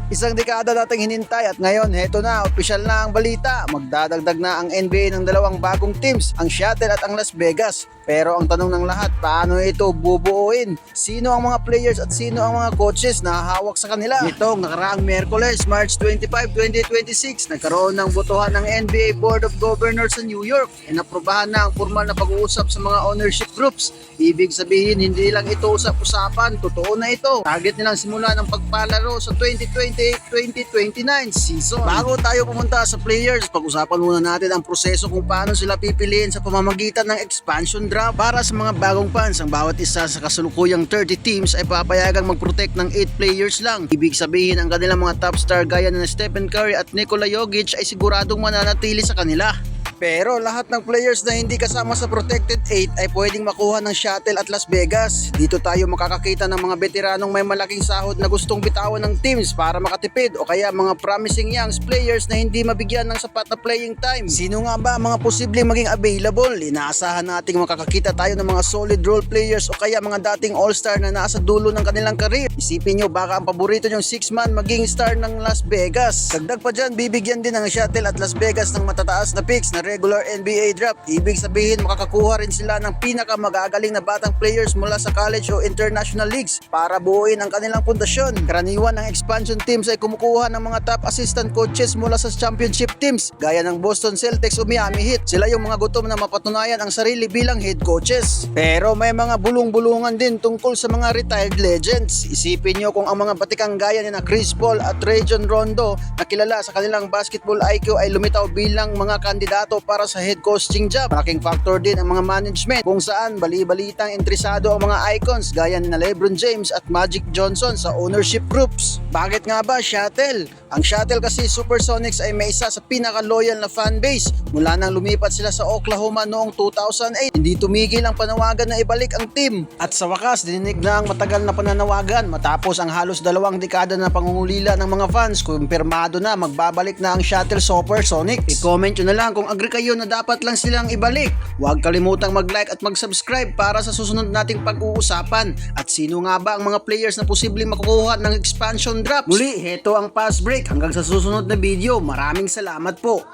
Isang dekada nating hinintay at ngayon heto na, opisyal na ang balita. Magdadagdag na ang NBA ng dalawang bagong teams, ang Seattle at ang Las Vegas. Pero ang tanong ng lahat, paano ito bubuuin? Sino ang mga players at sino ang mga coaches na hahawak sa kanila? Nitong nakaraang Miyerkules, March 25, 2026, nagkaroon ng botohan ng NBA Board of Governors sa New York. Inaprubahan na ang formal na pag-uusap sa mga ownership groups. Ibig sabihin, hindi lang ito usap-usapan, totoo na ito. Target nilang simula ng pagpalaro sa 2028-2029 season. Bago tayo pumunta sa players, pag-usapan muna natin ang proseso kung paano sila pipiliin sa pamamagitan ng expansion draft. Para sa mga bagong fans, ang bawat isa sa kasulukuyang 30 teams ay papayagang mag-protect ng 8 players lang. Ibig sabihin, ang kanilang mga top star gaya ng Stephen Curry at Nikola Jokic ay siguradong mananatili sa kanila. Pero lahat ng players na hindi kasama sa Protected 8 ay pwedeng makuha ng Seattle at Las Vegas. Dito tayo makakakita ng mga veteranong may malaking sahod na gustong bitawan ng teams para makatipid o kaya mga promising young players na hindi mabigyan ng sapat na playing time. Sino nga ba ang mga posibleng maging available? Inaasahan nating makakakita tayo ng mga solid role players o kaya mga dating all-star na nasa dulo ng kanilang career. Isipin nyo, baka ang paborito nyong 6-man maging star ng Las Vegas. Dagdag pa dyan, bibigyan din ng Seattle at Las Vegas ng matataas na picks na regular NBA draft. Ibig sabihin, makakakuha rin sila ng pinakamagagaling na batang players mula sa college o international leagues para buuin ang kanilang pundasyon. Karaniwan ng expansion teams ay kumukuha ng mga top assistant coaches mula sa championship teams gaya ng Boston Celtics o Miami Heat. Sila yung mga gutom na mapatunayan ang sarili bilang head coaches. Pero may mga bulong-bulungan din tungkol sa mga retired legends. Isipin nyo kung ang mga batikang gaya ni na Chris Paul at Rajon Rondo na kilala sa kanilang basketball IQ ay lumitaw bilang mga kandidato para sa head coaching job. Malaking factor din ang mga management kung saan bali-balitang interesado ang mga icons gaya ni na LeBron James at Magic Johnson sa ownership groups. Bakit nga ba Seattle? Ang Seattle kasi Supersonics ay may isa sa pinaka-loyal na fanbase. Mula nang lumipat sila sa Oklahoma noong 2008, hindi tumigil ang panawagan na ibalik ang team. At sa wakas, dininig na ang matagal na pananawagan matapos ang halos 2 dekada na pangungulila ng mga fans. Kumpirmado na magbabalik na ang Seattle Supersonics. I-comment nyo na lang kung agree kayo na dapat lang silang ibalik. Huwag kalimutang mag-like at mag-subscribe para sa susunod nating pag-uusapan. At sino nga ba ang mga players na posibleng makukuha ng expansion drafts? Muli, heto ang Fast Break. Hanggang sa susunod na video, maraming salamat po.